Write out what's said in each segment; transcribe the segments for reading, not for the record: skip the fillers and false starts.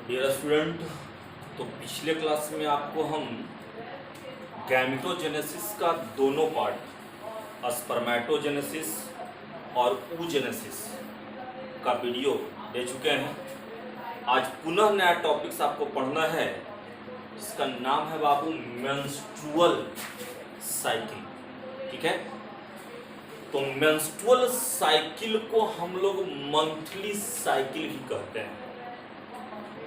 Dear student, तो पिछले class में आपको हम गैमेटोजेनेसिस का दोनों पार्ट स्पर्मेटोजेनेसिस और ooजेनेसिस का वीडियो दे चुके हैं। आज पुनः नया टॉपिक्स आपको पढ़ना है जिसका नाम है बाबू मेंस्ट्रुअल साइकिल। ठीक है, तो मेंस्ट्रुअल साइकिल को हम लोग मंथली साइकिल भी कहते हैं।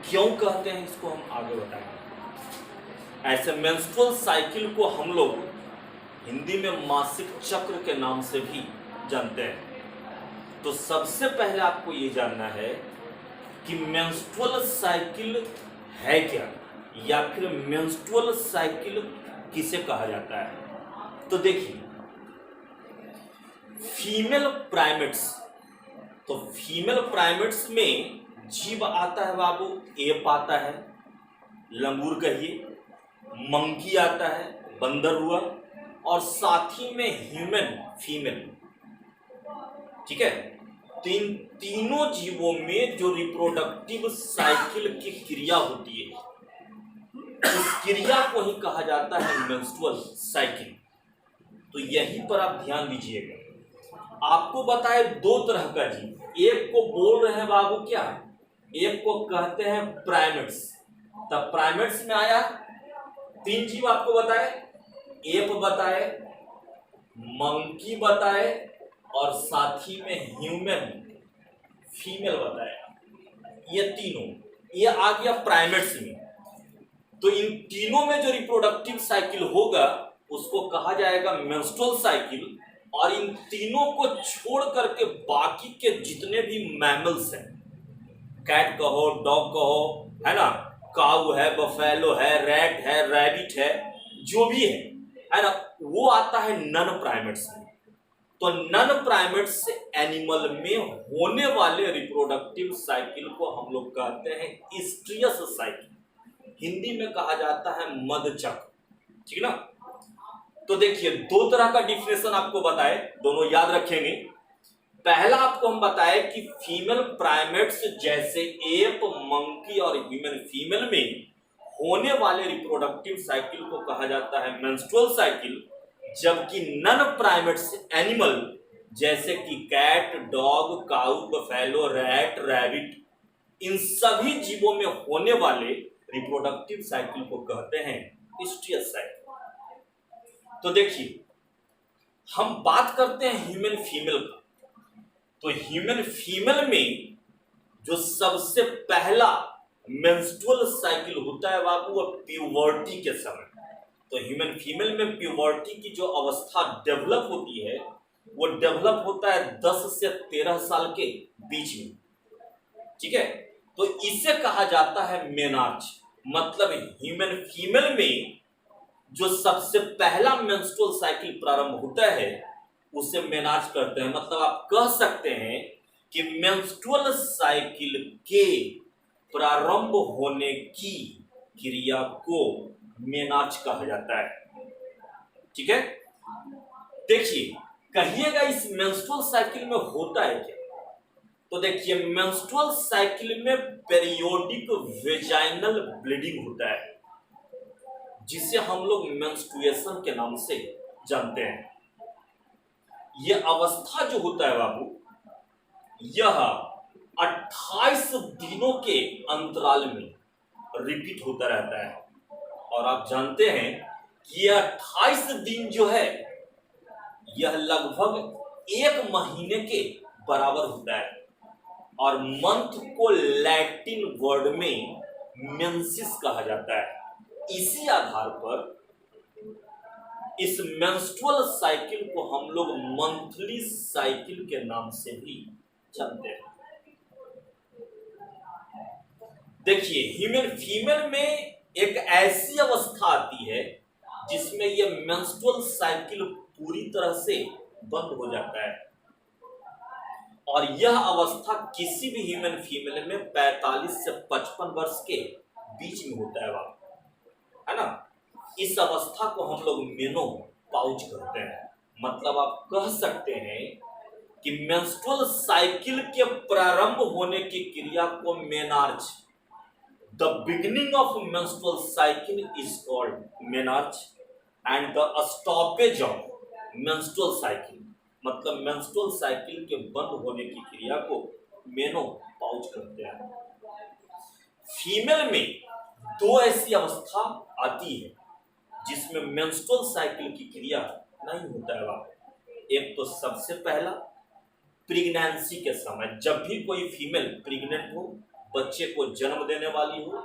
क्यों कहते हैं इसको हम आगे बताएंगे। ऐसे मेंस्ट्रुअल साइकिल को हम लोग हिंदी में मासिक चक्र के नाम से भी जानते हैं। तो सबसे पहले आपको ये जानना है कि मेंस्ट्रुअल साइकिल है क्या, या फिर मेंस्ट्रुअल साइकिल किसे कहा जाता है। तो देखिए, फीमेल प्राइमेट्स, तो फीमेल प्राइमेट्स में जीव आता है बाबू, एप आता है, लंगूर कहिए, मंकी आता है, बंदर हुआ, और साथ ही में ह्यूमन फीमेल। ठीक है, तो इन तीनों जीवों में जो रिप्रोडक्टिव साइकिल की क्रिया होती है, उस क्रिया को ही कहा जाता है मेंस्ट्रुअल साइकिल। तो यहीं पर आप ध्यान दीजिएगा। आपको बताए दो तरह का जीव, एक को बोल रहे हैं बाबू क्या, एक को कहते हैं प्राइमेट्स। तब प्राइमेट्स में आया तीन जीव आपको बताए, एप बताए, मंकी बताए, और साथी में ह्यूमन फीमेल बताया। ये तीनों, ये आ गया प्राइमेट्स में। तो इन तीनों में जो रिप्रोडक्टिव साइकिल होगा उसको कहा जाएगा मेंस्ट्रुअल साइकिल। और इन तीनों को छोड़ करके बाकी के जितने भी मैमल्स हैं, कैट कहो, डॉग कहो, है ना, काऊ है, बफेलो है, रैट है, रैबिट है, जो भी है ना, वो आता है नन प्राइमेट्स में। तो नन प्राइमेट्स एनिमल में होने वाले रिप्रोडक्टिव साइकिल को हम लोग कहते हैं ईस्ट्रियस साइकिल, हिंदी में कहा जाता है मध चक्र। ठीक ना। तो देखिए, दो तरह का डिफिनेशन आपको बताए, दोनों याद रखेंगे। पहला आपको हम बताए कि फीमेल प्राइमेट्स जैसे एप, मंकी और ह्यूमन फीमेल में होने वाले रिप्रोडक्टिव साइकिल को कहा जाता है मेंस्ट्रुअल साइकिल, जबकि नन प्राइमेट्स एनिमल जैसे कि कैट, डॉग, काऊ, बफेलो, रैट, रैबिट, इन सभी जीवों में होने वाले रिप्रोडक्टिव साइकिल को कहते हैं ईस्ट्रियस साइकिल। तो देखिए, हम बात करते हैं ह्यूमन फीमेल का। तो ह्यूमन फीमेल में जो सबसे पहला मेंस्ट्रुअल साइकिल होता है बाबू, वो प्यूबर्टी के समय। तो ह्यूमन फीमेल में प्यूबर्टी की जो अवस्था डेवलप होती है, वो डेवलप होता है 10 से 13 साल के बीच में। ठीक है, तो इसे कहा जाता है मेनार्च। मतलब ह्यूमन फीमेल में जो सबसे पहला मेंस्ट्रुअल साइकिल प्रारंभ होता है उसे मेनार्च करते हैं। मतलब आप कह सकते हैं कि मेंस्ट्रुअल साइकिल के प्रारंभ होने की क्रिया को मेनार्च कहा जाता है। ठीक है, देखिए, कहिएगा इस मेंस्ट्रुअल साइकिल में होता है क्या। तो देखिए, मेंस्ट्रुअल साइकिल में पेरियोडिक वेजाइनल ब्लीडिंग होता है, जिसे हम लोग मेंस्ट्रुएशन के नाम से जानते हैं। यह अवस्था जो होता है बाबू, यह 28 दिनों के अंतराल में रिपीट होता रहता है। और आप जानते हैं कि यह 28 दिन जो है, यह लगभग 1 महीने के बराबर होता है। और मंथ को लैटिन वर्ड में मेंसिस कहा जाता है। इसी आधार पर इस मेंस्ट्रुअल साइकिल को हम लोग मंथली साइकिल के नाम से भी जानते हैं। देखिए, ह्यूमन फीमेल में एक ऐसी अवस्था आती है जिसमें यह मेंस्ट्रुअल साइकिल पूरी तरह से बंद हो जाता है। और यह अवस्था किसी भी ह्यूमन फीमेल में 45 से 55 वर्ष के बीच में होता है ना। इस अवस्था को हम लोग मेनोपॉज कहते हैं। मतलब आप कह सकते हैं कि मेंस्ट्रुअल साइकिल के प्रारंभ होने की क्रिया को menarche, the beginning of menstrual cycle is called menarche and the stoppage of menstrual cycle, मतलब मेंस्ट्रुअल साइकिल के बंद होने की क्रिया को मेनोपॉज कहते हैं। फीमेल में दो ऐसी अवस्था आती है जिसमें मेंस्ट्रुअल साइकिल की क्रिया नहीं होता है वहाँ। एक तो सबसे पहला प्रेगनेंसी के समय, जब भी कोई फीमेल प्रेग्नेंट हो, बच्चे को जन्म देने वाली हो,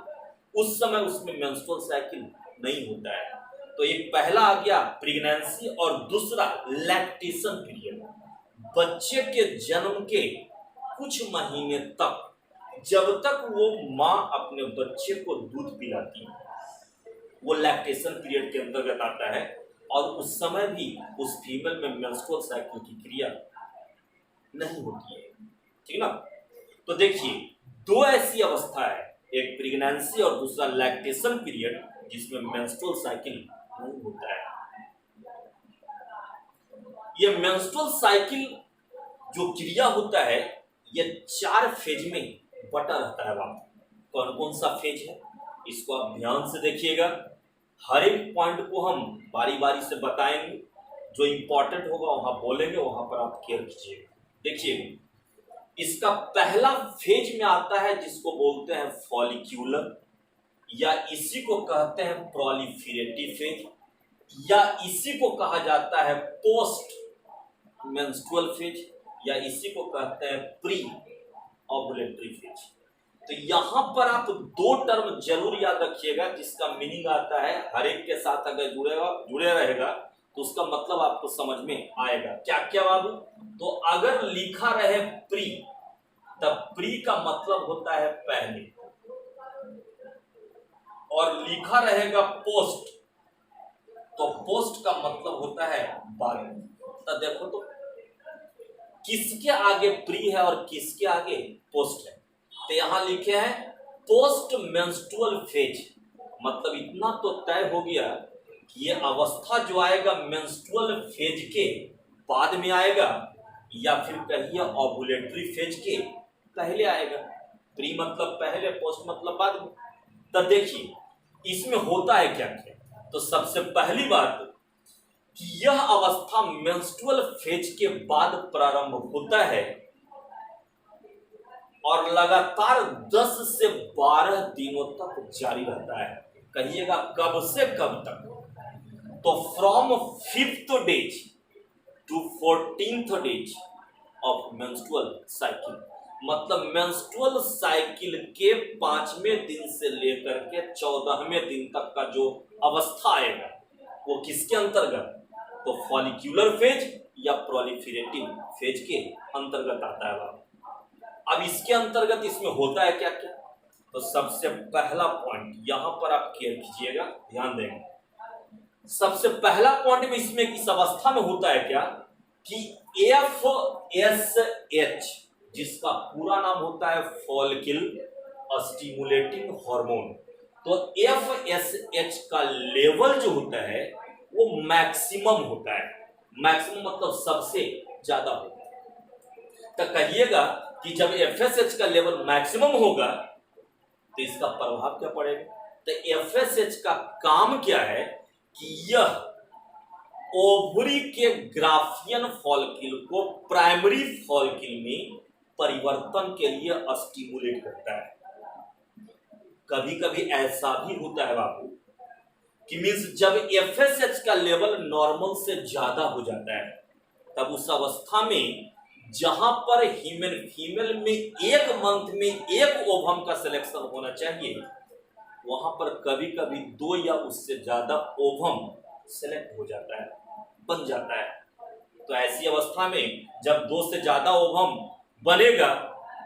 उस समय उसमें मेंस्ट्रुअल साइकिल नहीं होता है। तो एक पहला आ गया प्रेगनेंसी और दूसरा लैक्टेशन पीरियड, बच्चे के जन्म के कुछ महीने तक, जब तक वो माँ अपने बच्चे को दूध पिलाती है, वो लैक्टेशन पीरियड के अंतर्गत आता है। और उस समय भी उस फीमेल में मेंस्ट्रुअल साइकिल की क्रिया नहीं होती है, ठीक ना। तो देखिए दो ऐसी अवस्था है, एक प्रेगनेंसी और दूसरा लैक्टेशन पीरियड, जिसमें मेंस्ट्रुअल साइकिल नहीं होता है। ये मेंस्ट्रुअल साइकिल जो क्रिया होता है ये 4 फेज में बटा रहता है। बाप कौन कौन सा फेज है इसको आप ध्यान से देखिएगा, हर एक पॉइंट को हम बारी बारी से बताएंगे, जो इंपॉर्टेंट होगा वहां बोलेंगे, वहां पर आप केयर कीजिएगा। देखिए इसका पहला फेज में आता है जिसको बोलते हैं फॉलिक्यूलर, या इसी को कहते हैं प्रोलिफेरेटिव फेज, या इसी को कहा जाता है पोस्ट मेंस्ट्रुअल फेज, या इसी को कहते हैं प्री ओवुलेटरी फेज। तो यहां पर आप दो टर्म जरूर याद रखिएगा जिसका मीनिंग आता है, हर एक के साथ अगर जुड़े रहेगा तो उसका मतलब आपको समझ में आएगा। क्या क्या बाबू? तो अगर लिखा रहे प्री, तब प्री का मतलब होता है पहले, और लिखा रहेगा पोस्ट, तो पोस्ट का मतलब होता है बाद में। तो देखो तो किसके आगे प्री है और किसके आगे पोस्ट है। तो यहां लिखे हैं पोस्ट मेंस्ट्रुअल फेज, मतलब इतना तो तय हो गया कि ये अवस्था जो आएगा मेंस्ट्रुअल फेज के बाद में आएगा, या फिर कहिए ओवुलेटरी फेज के पहले आएगा। प्री मतलब पहले, पोस्ट मतलब बाद में। तो देखिए इसमें होता है क्या क्या। तो सबसे पहली बात कि यह अवस्था मेंस्ट्रुअल फेज के बाद प्रारंभ होता है और लगातार 10 से 12 दिनों तक जारी रहता है। कहिएगा कब से कब तक? तो from 5th days to 14th days of menstrual cycle, मतलब मेंस्ट्रुअल साइकिल के 5वें दिन से लेकर के 14वें दिन तक का जो अवस्था आएगा वो किसके अंतर्गत? तो फॉलिक्यूलर फेज या प्रोलिफेरेटिव फेज के अंतर्गत आता है। अब इसके अंतर्गत इसमें होता है क्या क्या? तो सबसे पहला पॉइंट यहां पर आप केयर कीजिएगा, ध्यान देंगे। सबसे पहला पॉइंट में इसमें इस अवस्था में होता है क्या कि FSH, जिसका पूरा नाम होता है फॉलिकल स्टिमुलेटिंग हार्मोन, तो FSH का लेवल जो होता है वो मैक्सिमम होता है। मैक्सिमम मतलब सबसे ज्यादा होता है। तो कहिएगा कि जब FSH का लेवल मैक्सिमम होगा तो इसका प्रभाव क्या पड़ेगा? तो FSH का काम क्या है कि यह ओवरी के ग्राफियन फॉलिकल को प्राइमरी फॉलिकल में परिवर्तन के लिए स्टिमुलेट करता है। कभी कभी ऐसा भी होता है बाबू कि मीन्स जब FSH का लेवल नॉर्मल से ज्यादा हो जाता है, तब उस अवस्था में जहां पर ह्यूमन फीमेल में एक मंथ में एक ओवम का सिलेक्शन होना चाहिए, वहां पर कभी कभी 2 या उससे ज्यादा ओवम सिलेक्ट हो जाता है, बन जाता है। तो ऐसी अवस्था में जब 2 से ज्यादा ओवम बनेगा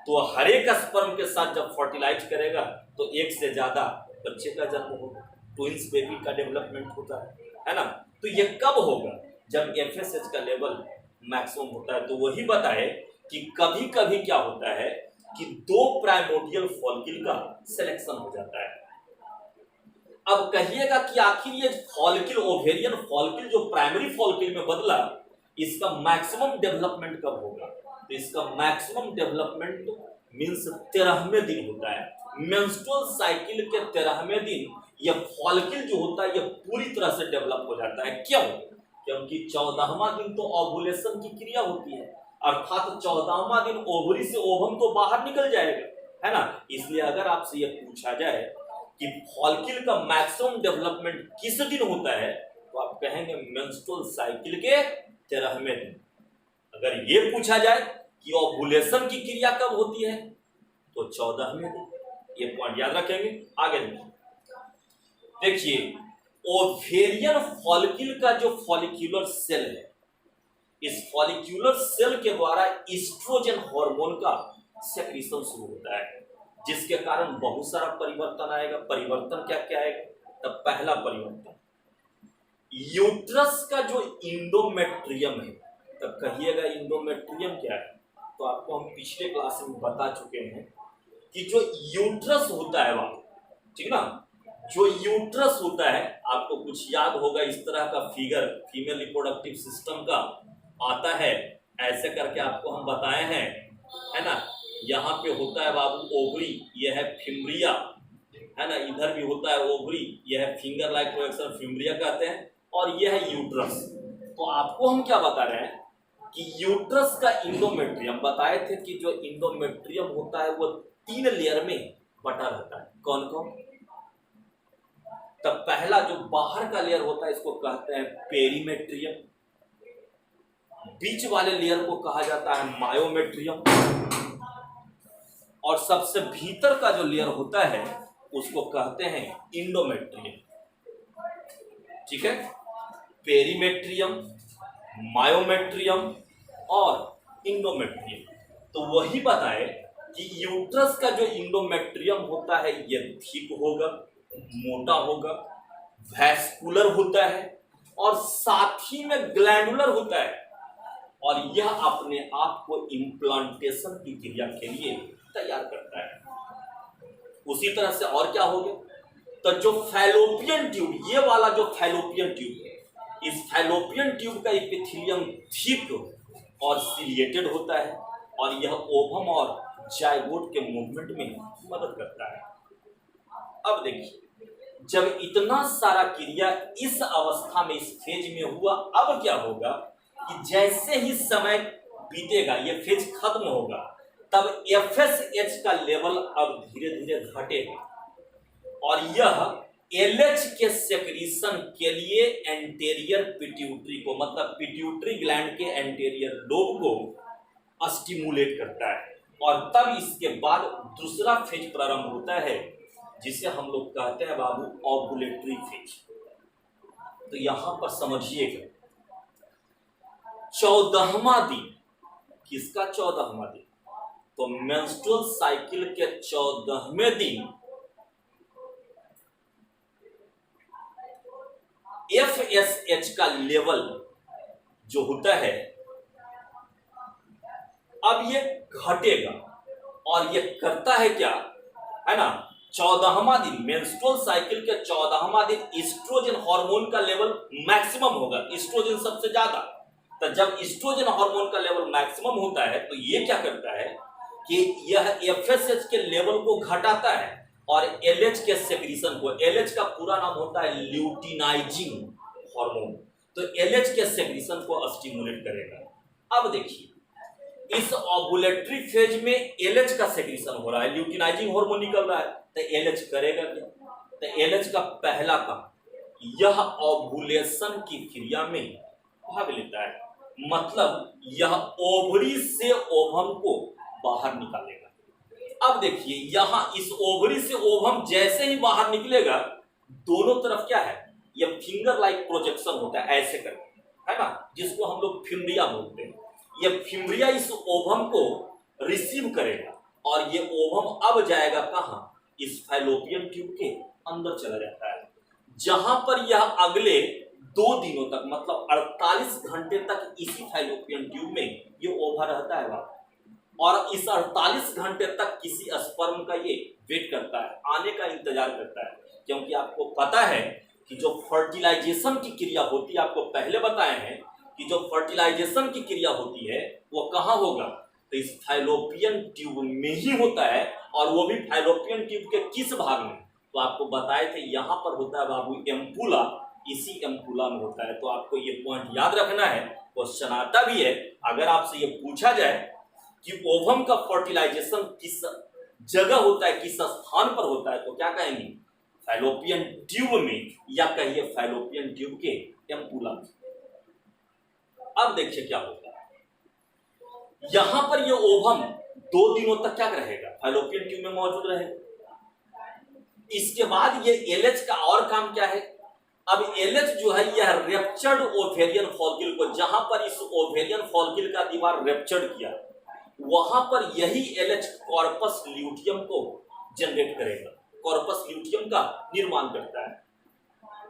तो हर एक स्पर्म के साथ जब फर्टिलाइज करेगा तो 1 से ज्यादा बच्चे का जन्म होगा, ट्विंस बेबी का डेवलपमेंट होता है ना। तो ये कब होगा? जब FSH का लेवल मैक्सिमम होता है। तो वही बताए कि कभी कभी क्या होता है कि 2 प्राइमोर्डियल फॉलिकल का सिलेक्शन हो जाता है। अब कहिएगा कि आखिर ये फॉलिकल, ओवेरियन फॉलिकल जो प्राइमरी फॉलिकल में बदला, इसका मैक्सिमम डेवलपमेंट कब होगा? तो इसका मैक्सिमम डेवलपमेंट मीन्स 13वें दिन होता है। मेंस्ट्रुअल साइकिल के 13वें दिन यह फॉलिकल जो होता है यह पूरी तरह से डेवलप हो जाता है। क्यों? क्योंकि 14वां दिन तो ओवुलेशन की क्रिया होती है, अर्थात 14वां दिन ओवरी से ओवम तो बाहर निकल जाएगा, है ना। इसलिए अगर आपसे यह पूछा जाए कि फॉलिकल का मैक्सिमम डेवलपमेंट किस दिन होता है, तो आप कहेंगे मेंस्ट्रुअल साइकिल के 13वें दिन। अगर ये पूछा जाए कि ओवुलेशन की क्रिया कब होती है, तो 14वें दिन। ये पॉइंट याद रखेंगे। आगे देखिए, ओवेरियन फॉलिकल का जो फॉलिक्यूलर सेल है, इस फॉलिक्यूलर सेल के द्वारा एस्ट्रोजन हार्मोन का सेक्रेशन शुरू होता है, जिसके कारण बहुत सारा परिवर्तन आएगा। परिवर्तन क्या क्या आएगा? तब पहला परिवर्तन, यूट्रस का जो इंडोमेट्रियम है, तब कहिएगा इंडोमेट्रियम क्या है? तो आपको हम पिछले क्लास में बता चुके हैं कि जो यूट्रस होता है वहां, ठीक ना, जो यूट्रस होता है, आपको कुछ याद होगा, इस तरह का फिगर फीमेल रिप्रोडक्टिव सिस्टम का आता है, ऐसे करके आपको हम बताए हैं, है ना। यहाँ पे होता है बाबू ओवरी, यह है फिम्ब्रिया, है ना। इधर भी होता है ओवरी, यह है फिंगर लाइक प्रोजेक्शन, फिम्ब्रिया कहते हैं, और यह है यूट्रस। तो आपको हम क्या बता रहे हैं कि यूट्रस का इंडोमेट्रियम बताए थे कि जो इंडोमेट्रियम होता है वो 3 लेयर में बटा रहता है। कौन कौन? तब पहला जो बाहर का लेयर होता है इसको कहते हैं पेरीमेट्रियम, बीच वाले लेयर को कहा जाता है मायोमेट्रियम, और सबसे भीतर का जो लेयर होता है उसको कहते हैं इंडोमेट्रियम। ठीक है, पेरीमेट्रियम, मायोमेट्रियम और इंडोमेट्रियम। तो वही बताए कि यूट्रस का जो इंडोमेट्रियम होता है यह थिक होगा, मोटा होगा, वैस्कुलर होता है, और साथ ही में ग्लैंडुलर होता है, और यह अपने आप को इम्प्लांटेशन की क्रिया के लिए तैयार करता है। उसी तरह से और क्या हो गया, तो जो फैलोपियन ट्यूब, ये वाला जो फैलोपियन ट्यूब है, इस फैलोपियन ट्यूब का एपिथेलियम थिक और सिलिएटेड होता है, और यह ओवम और जाइगोट के मूवमेंट में मदद करता है। अब देखिए, जब इतना सारा क्रिया इस अवस्था में, इस फेज में हुआ, अब क्या होगा कि जैसे ही समय बीतेगा, ये फेज खत्म होगा, तब FSH का लेवल अब धीरे धीरे घटेगा, और यह LH के सेक्रीशन के लिए एंटेरियर पिट्यूटरी को, मतलब पिट्यूटरी ग्लैंड के एंटेरियर लोब को स्टिमुलेट करता है, और तब इसके बाद दूसरा फेज प्रारंभ होता है, जिसे हम लोग कहते हैं बाबू ओवुलेटरी फेज। तो यहां पर समझिएगा, 14वां दिन, किसका 14वां दिन? तो मेंस्ट्रुअल साइकिल के 14वें दिन FSH का लेवल जो होता है अब ये घटेगा, और ये करता है क्या, है ना। 14वां दिन, मेंस्ट्रुअल साइकिल के 14वां दिन एस्ट्रोजन हार्मोन का लेवल मैक्सिमम होगा, एस्ट्रोजन सबसे ज्यादा। तो जब एस्ट्रोजन हार्मोन का लेवल मैक्सिमम होता है, तो ये क्या करता है कि यह FSH के लेवल को घटाता है, और LH के सेक्रीशन को, LH का पूरा नाम होता है ल्यूटिनाइजिंग हार्मोन, तो LH के सेक्रीशन को स्टिमुलेट करेगा। अब देखिए, इस ओवुलेटरी फेज में LH का सेक्रीशन हो रहा है, ल्यूटिनाइजिंग हार्मोन निकल रहा है, तो LH करेगा क्या? तो LH का पहला काम, यह ओवुलेशन की क्रिया में भाग लेता है, मतलब यह ओवरी से ओवम को बाहर निकालेगा। अब देखिए, यहां इस ओवरी से ओवम जैसे ही बाहर निकलेगा, दोनों तरफ क्या है, यह फिंगर लाइक प्रोजेक्शन होता है, ऐसे करके, है ना, जिसको हम लोग फिम्ब्रिया बोलते हैं। यह फिम्ब्रिया इस ओवम को रिसीव करेगा, और ये ओवम अब जाएगा कहां, इस फैलोपियन ट्यूब के अंदर चला जाता है, जहां पर यह अगले 2 दिनों तक, मतलब 48 घंटे तक इसी फैलोपियन ट्यूब में ये ओवा रहता है वहां, और इस 48 घंटे तक किसी स्पर्म का ये वेट करता है, आने का इंतजार करता है, क्योंकि आपको पता है कि जो फर्टिलाइजेशन की क्रिया होती है, आपको पहले बताए हैं कि जो फर्टिलाइजेशन की क्रिया होती है वो कहाँ होगा, तो इस फैलोपियन ट्यूब में ही होता है, और वो भी फैलोपियन ट्यूब के किस भाग में? तो आपको बताए थे यहाँ पर होता है बाबू एम्पुला, इसी एम्पुला में होता है। तो आपको ये पॉइंट याद रखना है, क्वेश्चन आता भी है। अगर आपसे ये पूछा जाए कि ओवम का फर्टिलाइजेशन किस जगह होता है, किस स्थान पर होता है, तो क्या कहेंगे? फैलोपियन ट्यूब में, या कहिए फैलोपियन ट्यूब के एम्पुला में। अब देखिए क्या होता है, यहां पर ये ओवम 2 दिनों तक क्या रहेगा? फैलोपियन ट्यूब में मौजूद रहेगा। इसके बाद ये एलएच का और काम क्या है? अब एलएच जो है यह रेप्चर्ड ओवेरियन फॉलिकल को, जहां पर इस ओवेरियन फॉलिकल का दीवार रेप्चर्ड किया, वहां पर यही एलएच कॉर्पस ल्यूटियम को जनरेट करेगा, कॉर्पस ल्यूटियम का निर्माण करता है।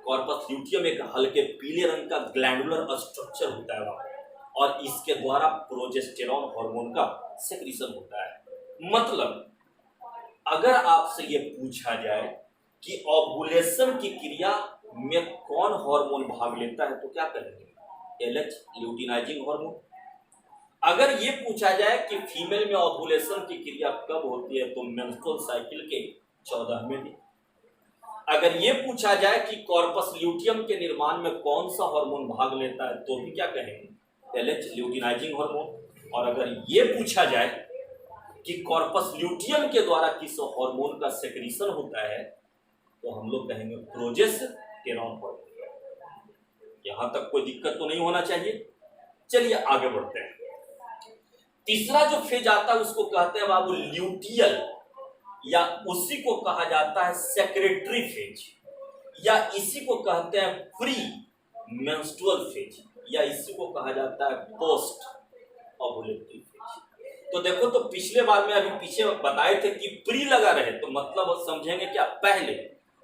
कॉर्पस ल्यूटियम एक हल्के पीले रंग का ग्लैंडुलर स्ट्रक्चर होता है वहां, और इसके द्वारा प्रोजेस्टेरॉन हार्मोन का सेक्रीशन होता है। मतलब अगर आपसे ये पूछा जाए कि ओव्यूलेशन की क्रिया में कौन हार्मोन भाग लेता है, तो क्या कहेंगे? LH, luteinizing hormone. अगर ये पूछा जाए कि फीमेल में ओव्यूलेशन की क्रिया कब होती है, तो मेंस्ट्रुअल साइकिल के 14वें दिन। अगर ये पूछा जाए कि कॉर्पस ल्यूटियम के निर्माण में कौन सा हार्मोन भाग लेता है, तो भी क्या कहेंगे? LH, luteinizing hormone. और अगर ये पूछा जाए कि कॉर्पस ल्यूटियम के द्वारा किस हार्मोन का सेक्रीशन होता है, तो हम लोग कहेंगे प्रोजेस्टेरॉन हार्मोन। यहां तक कोई दिक्कत तो नहीं होना चाहिए। चलिए आगे बढ़ते हैं। तीसरा जो फेज आता है उसको कहते हैं बाबू ल्यूटियल, या उसी को कहा जाता है सेक्रेटरी फेज, या इसी को कहते हैं प्री मेंस्ट्रुअल फेज, या इसी को कहा जाता है पोस्ट ओव्यूलेटरी फेज। तो देखो, तो पिछले बार में अभी पीछे बताए थे कि प्री लगा रहे तो मतलब समझेंगे क्या? पहले।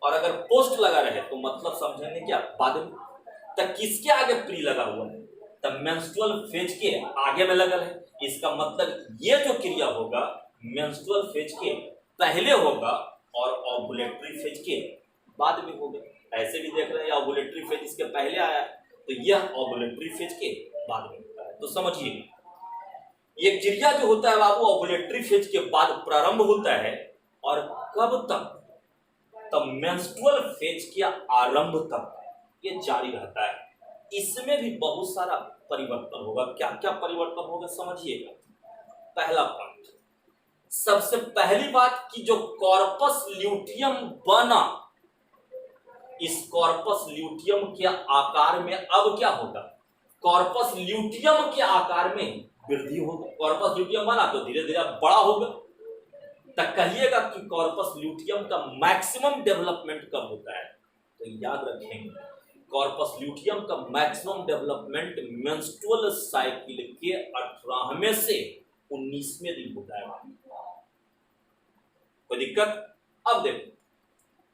और अगर पोस्ट लगा रहे तो मतलब समझेंगे क्या? बाद में। तो किसके आगे प्री लगा हुआ है? तब मेंस्ट्रुअल फेज के आगे में लगा है। इसका मतलब ये जो क्रिया होगा मेंस्ट्रुअल फेज के पहले होगा और ओव्यूलेटरी फेज के बाद में होगा। ऐसे भी देख रहे हैं ओव्यूलेटरी फेज इसके पहले आया है, तो यह ओव्यूलेटरी फेज के बाद में होता है। तो समझिए, ये क्रिया जो होता है बाबू ओव्यूलेटरी फेज के बाद प्रारंभ होता है, और कब तक? तब मेंस्ट्रुअल फेज के आरंभ तक ये जारी रहता है। इसमें भी बहुत सारा परिवर्तन होगा। क्या क्या परिवर्तन होगा समझिएगा। पहला पॉइंट, सबसे पहली बात कि जो कॉर्पस ल्यूटियम बना, इस कॉर्पस ल्यूटियम के आकार में अब क्या होगा? कॉर्पस ल्यूटियम के आकार में वृद्धि होगी। कॉर्पस ल्यूटियम बना तो धीरे धीरे बड़ा होगा। तब कहिएगा कि कॉर्पस ल्यूटियम का मैक्सिमम डेवलपमेंट कब होता है? तो याद रखेंगे, कॉर्पस ल्यूटियम का मैक्सिमम डेवलपमेंट मेंस्ट्रुअल साइकिल के 18वें से 19वें दिन होता है। कोई दिक्कत? अब देखो,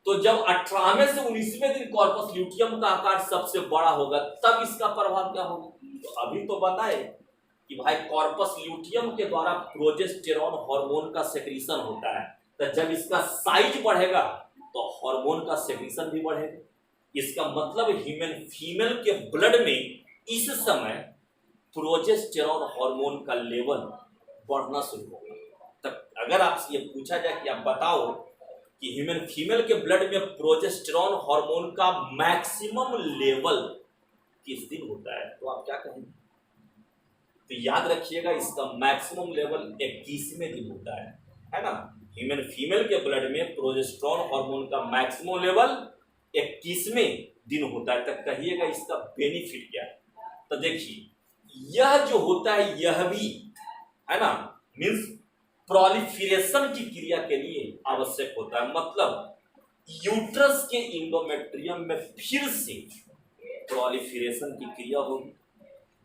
तो जब 18वें से 19वें दिन कॉर्पस ल्यूटियम का आकार सबसे बड़ा होगा, तब इसका प्रभाव क्या होगा? तो अभी तो बताए कि भाई कॉर्पस ल्यूटियम के द्वारा प्रोजेस्टेरॉन हार्मोन का सेक्रीशन होता है। तो जब इसका साइज बढ़ेगा तो हार्मोन का सेक्रीशन भी बढ़ेगा। इसका मतलब ह्यूमन फीमेल के ब्लड में इस समय प्रोजेस्टेरॉन हार्मोन का लेवल बढ़ना शुरू होगा। तब अगर आपसे ये पूछा जाए कि आप बताओ कि ह्यूमन फीमेल के ब्लड में प्रोजेस्टेरॉन हार्मोन का मैक्सिमम लेवल किस दिन होता है, तो आप क्या कहेंगे? तो याद रखिएगा, इसका मैक्सिमम लेवल 21वें दिन होता है ना। ह्यूमन फीमेल के ब्लड में प्रोजेस्टेरॉन हार्मोन का मैक्सिमम लेवल 21वें दिन होता है। तब कहिएगा इसका बेनिफिट क्या है? तो देखिए, यह जो होता है यह भी है ना, मींस प्रोलिफरेशन की क्रिया के लिए आवश्यक होता है। मतलब यूट्रस के इंडोमेट्रियम में फिर से प्रोलिफरेशन की क्रिया होगी।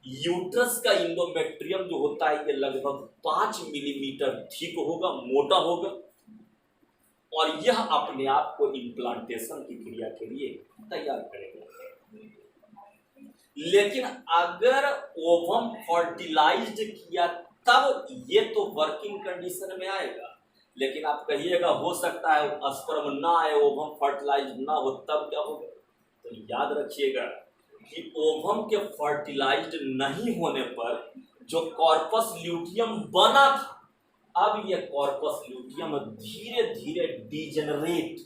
यूट्रस का इंडोमेट्रियम जो होता है ये लगभग 5 मिलीमीटर थिक होगा, मोटा होगा, और यह अपने आप को इम्प्लांटेशन की क्रिया के लिए तैयार करेगा। लेकिन अगर ओवम फर्टिलाइज्ड किया तब ये तो वर्किंग कंडीशन में आएगा। लेकिन आप कहिएगा हो सकता है स्पर्म ना आए, ओवम फर्टिलाइज्ड ना हो, तब क्या होगा? तो याद रखिएगा कि ओवम के फर्टिलाइज्ड नहीं होने पर जो कॉर्पस ल्यूटियम बना था, अब यह कॉर्पस ल्यूटियम धीरे धीरे डिजेनरेट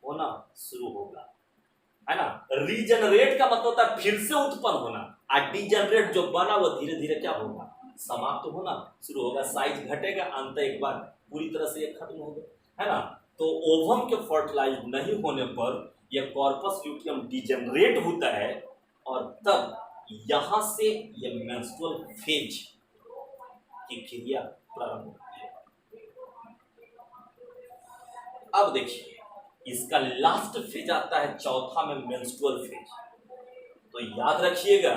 होना शुरू होगा, है ना। रीजनरेट का मतलब होता है फिर से उत्पन्न होना, और डिजेनरेट जो बना वो धीरे धीरे क्या होगा, समाप्त तो होना शुरू होगा, साइज घटेगा, अंत एक बार पूरी तरह से ये खत्म होगा, है ना। तो ओवम के फर्टिलाइज नहीं होने पर यह कॉर्पस ल्यूटियम डिजेनरेट होता है, और तब यहां से यह मेंस्ट्रुअल फेज की क्रिया प्रारंभ होती है। अब देखिए इसका लास्ट फेज आता है चौथा में, मेंस्ट्रुअल फेज। तो याद रखिएगा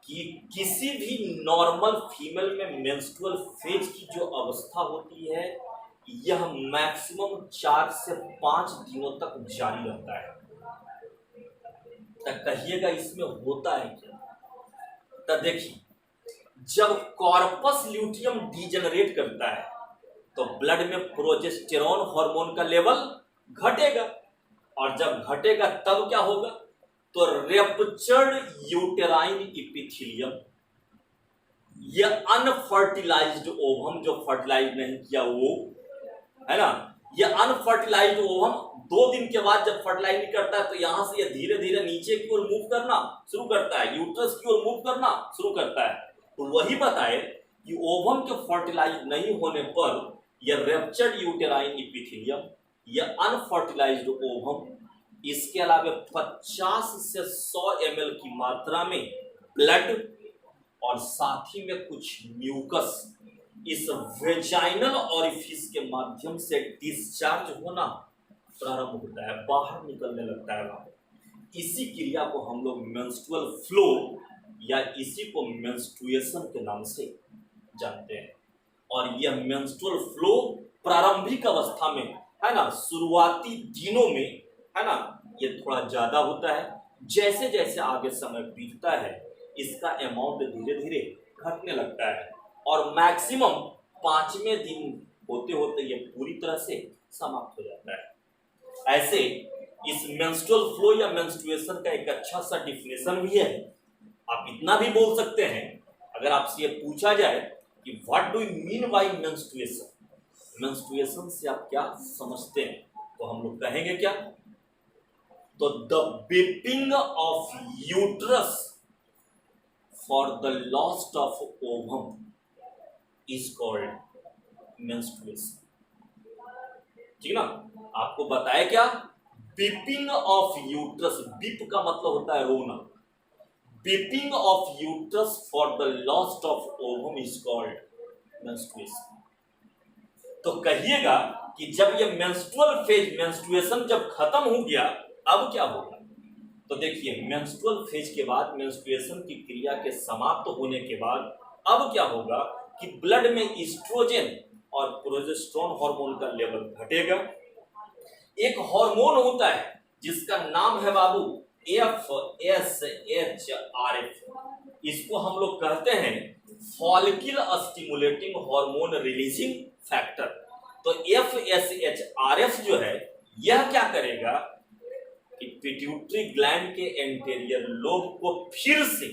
कि किसी भी नॉर्मल फीमेल में मेंस्ट्रुअल फेज की जो अवस्था होती है यह मैक्सिमम 4 से 5 दिनों तक जारी रहता है। तो कहिएगा इसमें होता है क्या? तो देखिए जब कॉर्पस ल्यूटियम डिजेनरेट करता है तो ब्लड में प्रोजेस्टेरॉन हार्मोन का लेवल घटेगा, और जब घटेगा तब क्या होगा, तो रेप्चर्ड यूटेराइन इपिथेलियम, यह अनफर्टिलाइज्ड ओवम जो फर्टिलाइज नहीं किया वो, है ना, यह अनफर्टिलाइज्ड ओवम 2 दिन के बाद जब फर्टिलाइज नहीं करता है तो यहां से यह धीरे धीरे नीचे की ओर मूव करना शुरू करता है, यूट्रस की ओर मूव करना शुरू करता है। तो वही बताए कि ओवम के फर्टिलाइज नहीं होने पर यह रेप्चर्ड यूटेराइन इपिथेलियम, यह अनफर्टिलाइज्ड ओवम, इसके अलावा 50 से 100 ml की मात्रा में ब्लड और साथ ही में कुछ म्यूकस इस वेजाइनल ऑरिफिस के माध्यम से डिस्चार्ज होना प्रारंभ होता है, बाहर निकलने लगता है। इसी क्रिया को हम लोग मेंस्ट्रुअल फ्लो या इसी को मेंस्ट्रुएशन के नाम से जानते हैं। और यह मेंस्ट्रुअल फ्लो प्रारंभिक अवस्था में, है ना, शुरुआती दिनों में, है ना, ये थोड़ा ज्यादा होता है, जैसे जैसे आगे समय बीतता है इसका अमाउंट धीरे धीरे घटने लगता है, और मैक्सिमम 5वें दिन होते होते ये पूरी तरह से समाप्त हो जाता है। ऐसे इस मेंस्ट्रुअल फ्लो या मेंस्ट्रुएशन का एक अच्छा सा डिफिनेशन भी है। आप इतना भी बोल सकते हैं, अगर आपसे ये पूछा जाए कि what do you mean by menstruation, menstruation से आप क्या समझते हैं, तो हम लोग कहेंगे क्या, तो the beeping of uterus for the lost of ovum is called menstruation. ठीक ना, आपको बताया क्या, बीपिंग ऑफ यूट्रस, बीप का मतलब होता है रोना, beeping of uterus for the lost of ovum is called menstruation. तो कहिएगा कि जब ये मेंस्ट्रुअल फेज, मेंस्ट्रुएशन जब खत्म हो गया अब क्या होगा, तो देखिए मेंस्ट्रुअल फेज के बाद, मेंस्ट्रुएशन की क्रिया के समाप्त होने के बाद अब क्या होगा कि ब्लड में ईस्ट्रोजन और प्रोजेस्टेरोन हार्मोन का लेवल घटेगा। एक हार्मोन होता है जिसका नाम है बाबू FSH RF, इसको हम लोग कहते हैं follicle stimulating hormone releasing factor. तो FSH RF जो है यह क्या करेगा कि पिट्यूटरी ग्लैंड के एंटीरियर लोब को फिर से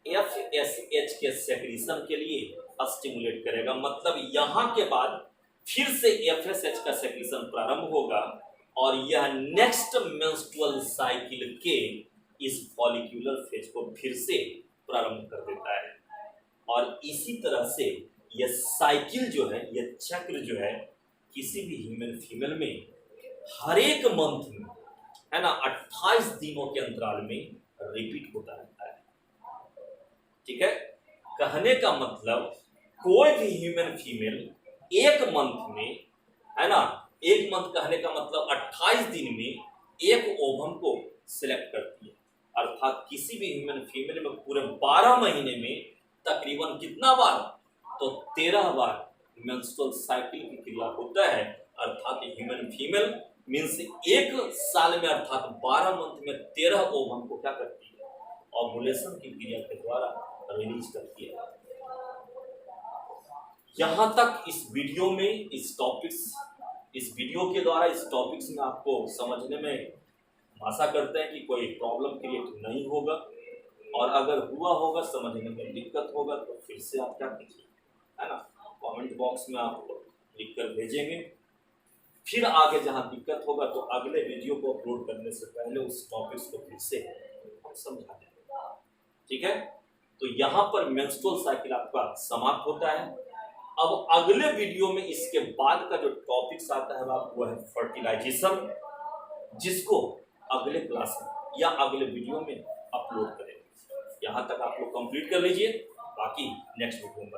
FSH के सेक्रीशन के लिए स्टिमुलेट करेगा, मतलब यहां के बाद फिर से FSH का सेक्रीशन प्रारंभ होगा और यह नेक्स्ट मेंस्ट्रुअल साइकिल के इस फॉलिक्यूलर फेज को फिर से प्रारंभ कर देता है। और इसी तरह से यह साइकिल जो है, यह चक्र जो है किसी भी ह्यूमन फीमेल में हर एक मंथ में, है ना, 28 दिनों के अंतराल में रिपीट होता रहता है। ठीक है, कहने का मतलब कोई भी ह्यूमन फीमेल एक मंथ में, है ना, एक मंथ कहने का मतलब 28 दिन में एक ओवम को सिलेक्ट करती है, अर्थात किसी भी ह्यूमन फीमेल में पूरे 12 महीने में तकरीबन कितना बार, तो 13 बार मेंस्ट्रुअल साइकिल की क्रिया होता है। अर्थात ह्यूमन फीमेल मीन्स एक साल में, अर्थात 12 मंथ में 13 ओवम को क्या करती है, ओवुलेशन की क्रिया के द्वारा रिलीज करती है। यहां तक इस वीडियो में इस वीडियो के द्वारा इस टॉपिक्स में आपको समझने में आशा करते हैं कि कोई प्रॉब्लम क्रिएट नहीं होगा। और अगर हुआ होगा, समझने में दिक्कत होगा तो फिर से आप क्या कीजिए, है ना, कमेंट बॉक्स में आप लिख कर भेजेंगे। फिर आगे जहां दिक्कत होगा तो अगले वीडियो को अपलोड करने से पहले उस टॉपिक्स को फिर से हम समझा देंगे। ठीक है, तो यहाँ पर मेंस्ट्रुअल साइकिल आपका समाप्त होता है। अब अगले वीडियो में इसके बाद का जो टॉपिक्स आता है वो है फर्टिलाइजेशन, जिसको अगले क्लास में या अगले वीडियो में अपलोड करेंगे। यहाँ तक आप लोग कंप्लीट कर लीजिए, बाकी नेक्स्ट वीडियो में